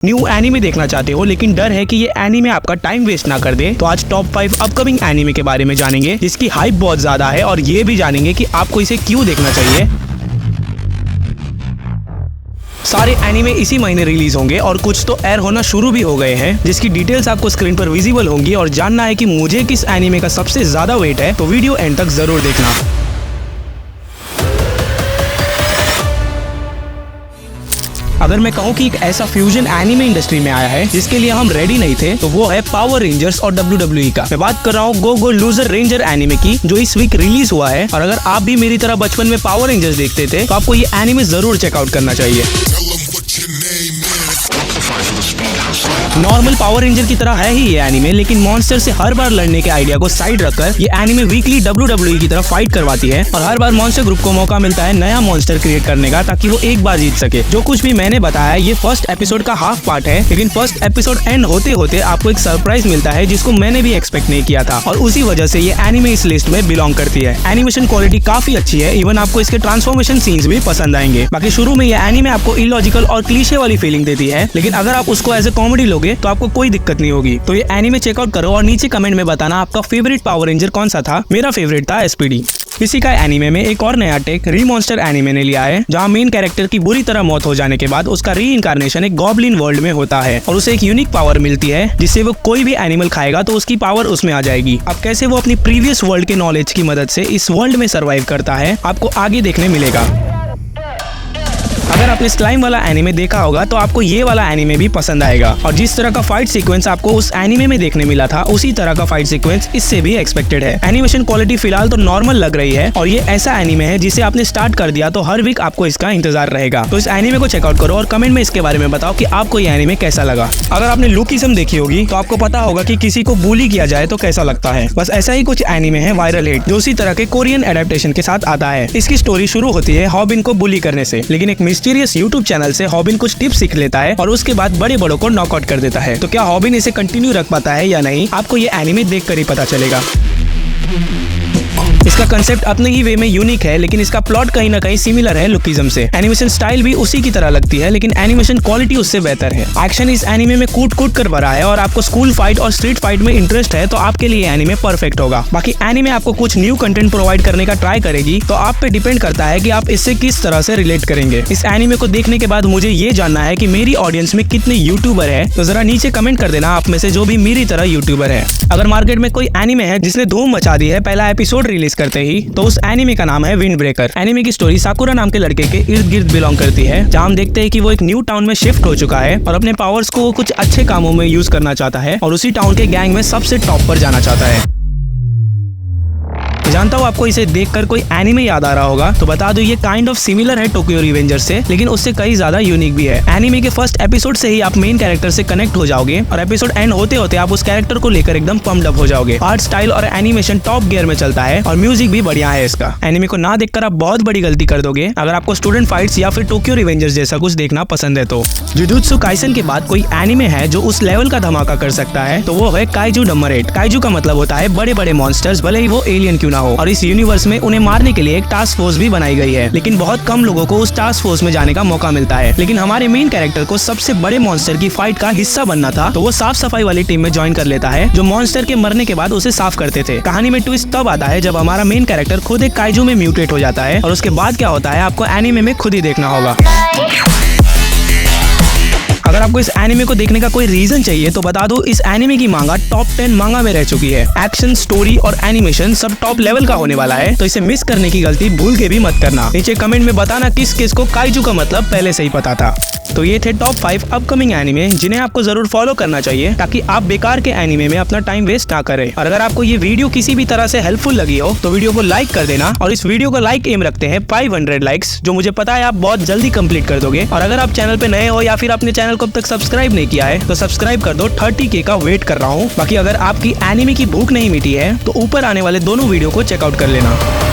New anime देखना चाहते हो लेकिन डर है कि ये एनीमे आपका टाइम वेस्ट ना कर दे, तो आज टॉप 5 अपकमिंग एनीमे के बारे में जानेंगे जिसकी हाइप बहुत ज्यादा है और ये भी जानेंगे कि आपको इसे क्यों देखना चाहिए। सारे एनीमे इसी महीने रिलीज होंगे और कुछ तो एयर होना शुरू भी हो गए हैं, जिसकी डिटेल्स आपको स्क्रीन पर विजिबल होंगी। और जानना है कि मुझे किस एनीमे का सबसे ज्यादा वेट है तो वीडियो एंड तक जरूर देखना। अगर मैं कहूँ कि एक ऐसा फ्यूजन एनीमे इंडस्ट्री में आया है जिसके लिए हम रेडी नहीं थे, तो वो है पावर रेंजर्स और WWE का। मैं बात कर रहा हूँ गो गो लूजर रेंजर एनीमे की, जो इस वीक रिलीज हुआ है। और अगर आप भी मेरी तरह बचपन में पावर रेंजर्स देखते थे तो आपको ये एनीमे जरूर चेकआउट करना चाहिए। नॉर्मल पावर रेंजर की तरह है ही ये एनीमे, लेकिन मॉन्स्टर से हर बार लड़ने के आइडिया को साइड रखकर ये एनीमे वीकली WWE की तरह फाइट करवाती है और हर बार मॉन्स्टर ग्रुप को मौका मिलता है नया मॉन्स्टर क्रिएट करने का, ताकि वो एक बार जीत सके। जो कुछ भी मैंने बताया ये फर्स्ट एपिसोड का हाफ पार्ट है, लेकिन फर्स्ट एपिसोड एंड होते होते आपको एक सरप्राइज मिलता है जिसको मैंने भी एक्सपेक्ट नहीं किया था, और उसी वजह से ये एनीमे इस लिस्ट में बिलोंग करती है। एनिमेशन क्वालिटी काफी अच्छी है, इवन आपको इसके ट्रांसफॉर्मेशन सीन्स भी पसंद आएंगे। बाकी शुरू में ये एनीमे आपको इलॉजिकल और क्लीशे वाली फीलिंग देती है, लेकिन अगर आप उसको एज ए कॉमेडी लोगे तो आपको कोई दिक्कत नहीं होगी। तो ये एनीमे चेकआउट करो और नीचे कमेंट में बताना आपका फेवरेट पावर रेंजर कौन सा था। मेरा फेवरेट था SPD। इसी का एनीमे में एक और नया टेक रीमॉन्स्टर एनीमे ने लिया है, जहां मेन कैरेक्टर की बुरी तरह मौत हो जाने के बाद उसका रीइंकार्नेशन एक गॉब्लिन वर्ल्ड में होता है और उसे एक यूनिक पावर मिलती है जिससे वो कोई भी एनिमल खाएगा तो उसकी पावर उसमें आ जाएगी। अब कैसे वो अपनी प्रीवियस वर्ल्ड के नॉलेज की मदद से इस वर्ल्ड में सर्वाइव करता है, आपको आगे देखने मिलेगा। अगर आपने स्लाइम वाला एनीमे देखा होगा तो आपको ये वाला एनीमे भी पसंद आएगा, और जिस तरह का फाइट सीक्वेंस आपको उस एनीमे में देखने मिला था उसी तरह का फाइट सीक्वेंस इससे भी एक्सपेक्टेड है। एनिमेशन क्वालिटी फिलहाल तो नॉर्मल लग रही है, और ये ऐसा एनीमे है जिसे आपने स्टार्ट कर दिया तो हर वीक आपको इसका इंतजार रहेगा। तो इस एनीमे को चेकआउट करो और कमेंट में इसके बारे में बताओ कि आपको ये एनीमे कैसा लगा। अगर आपने लुकिज्म देखी होगी तो आपको पता होगा कि किसी को बुली किया जाए तो कैसा लगता है। बस ऐसा ही कुछ एनीमे है वायरल हिट, जो उसी तरह के कोरियन एडेप्टेशन के साथ आता है। इसकी स्टोरी शुरू होती है हॉबिन को बुली करने से, लेकिन एक मिस्टीरियस यूट्यूब चैनल से हॉबिन कुछ टिप्स सीख लेता है और उसके बाद बड़े बड़ों को नॉकआउट कर देता है। तो क्या हॉबिन इसे कंटिन्यू रख पाता है या नहीं, आपको ये एनीमे देखकर ही पता चलेगा। इसका कंसेप्ट अपने ही वे में यूनिक है, लेकिन इसका प्लॉट कहीं ना कहीं सिमिलर है लुकिज्म से। एनिमेशन स्टाइल भी उसी की तरह लगती है, लेकिन एनिमेशन क्वालिटी उससे बेहतर है। एक्शन इस एनीमे में कूट कूट कर भरा है, और आपको स्कूल फाइट और स्ट्रीट फाइट में इंटरेस्ट है तो आपके लिए एनीमे परफेक्ट होगा। बाकी एनीमे आपको कुछ न्यू कंटेंट प्रोवाइड करने का ट्राई करेगी, तो आप पे डिपेंड करता है कि आप इससे किस तरह से रिलेट करेंगे। इस एनीमे को देखने के बाद मुझे ये जानना है कि मेरी ऑडियंस में कितने यूट्यूबर है, तो जरा नीचे कमेंट कर देना आप में से जो भी मेरी तरह यूट्यूबर है। अगर मार्केट में कोई एनीमे है जिसने धूम मचा दी है पहला एपिसोड रिलीज करते ही, तो उस एनीमे का नाम है विंड ब्रेकर। एनीमे की स्टोरी साकुरा नाम के लड़के के इर्द गिर्द बिलोंग करती है, जहां हम देखते हैं कि वो एक न्यू टाउन में शिफ्ट हो चुका है और अपने पावर्स को कुछ अच्छे कामों में यूज करना चाहता है और उसी टाउन के गैंग में सबसे टॉप पर जाना चाहता है। जानता हूँ आपको इसे देखकर कोई एनीमे याद आ रहा होगा, तो बता दूं ये काइंड ऑफ सिमिलर है टोक्यो रिवेंजर से, लेकिन उससे कई ज्यादा यूनिक भी है। एनीमे के फर्स्ट एपिसोड से ही आप मेन कैरेक्टर से कनेक्ट हो जाओगे और एपिसोड एंड होते होते आप उस कैरेक्टर को लेकर एकदम पम्प्ड अप हो जाओगे। आर्ट स्टाइल और एनिमेशन टॉप गियर में चलता है और म्यूजिक भी बढ़िया है इसका। एनीमे को ना देखकर आप बहुत बड़ी गलती कर दोगे अगर आपको स्टूडेंट फाइट्स या फिर टोक्यो रिवेंजर्स जैसा कुछ देखना पसंद है तो। जुजुत्सु काइसेन के बाद कोई एनीमे है जो उस लेवल का धमाका कर सकता है, तो वो है काइजू नंबर 8। काइजू का मतलब होता है बड़े बड़े मॉन्स्टर्स, भले ही वो एलियन क्यों ना हो, और इस यूनिवर्स में उन्हें मारने के लिए एक टास्क फोर्स भी बनाई गई है, लेकिन बहुत कम लोगों को उस टास्क फोर्स में जाने का मौका मिलता है। लेकिन हमारे मेन कैरेक्टर को सबसे बड़े मॉन्स्टर की फाइट का हिस्सा बनना था, तो वो साफ सफाई वाली टीम में ज्वाइन कर लेता है जो मॉन्स्टर के मरने के बाद उसे साफ करते थे। कहानी में ट्विस्ट तब आता है जब हमारा मेन कैरेक्टर खुद एक काइजू में म्यूटेट हो जाता है, और उसके बाद क्या होता है आपको एनीमे में खुद ही देखना होगा। अगर आपको इस एनीमे को देखने का कोई रीजन चाहिए तो बता दो, इस एनीमे की मांगा टॉप 10 मांगा में रह चुकी है। एक्शन, स्टोरी और एनिमेशन सब टॉप लेवल का होने वाला है, तो इसे मिस करने की गलती भूल के भी मत करना। नीचे कमेंट में बताना किस को काइजू का मतलब पहले से ही पता था। तो ये थे टॉप 5 अपकमिंग एनीमे जिन्हें आपको जरूर फॉलो करना चाहिए, ताकि आप बेकार के एनीमे में अपना टाइम वेस्ट ना करें। और अगर आपको ये वीडियो किसी भी तरह से हेल्पफुल लगी हो तो वीडियो को लाइक कर देना, और इस वीडियो का लाइक एम रखते हैं 500 लाइक्स, जो मुझे पता है आप बहुत जल्दी कंप्लीट कर दोगे। और अगर आप चैनल पे नए हो या फिर अपने चैनल को अब तक सब्सक्राइब नहीं किया है तो सब्सक्राइब कर दो। 30K का वेट कर रहा हूँ। बाकी अगर आपकी एनीमे की भूख नहीं मिटी है तो ऊपर आने वाले दोनों वीडियो को चेकआउट कर लेना।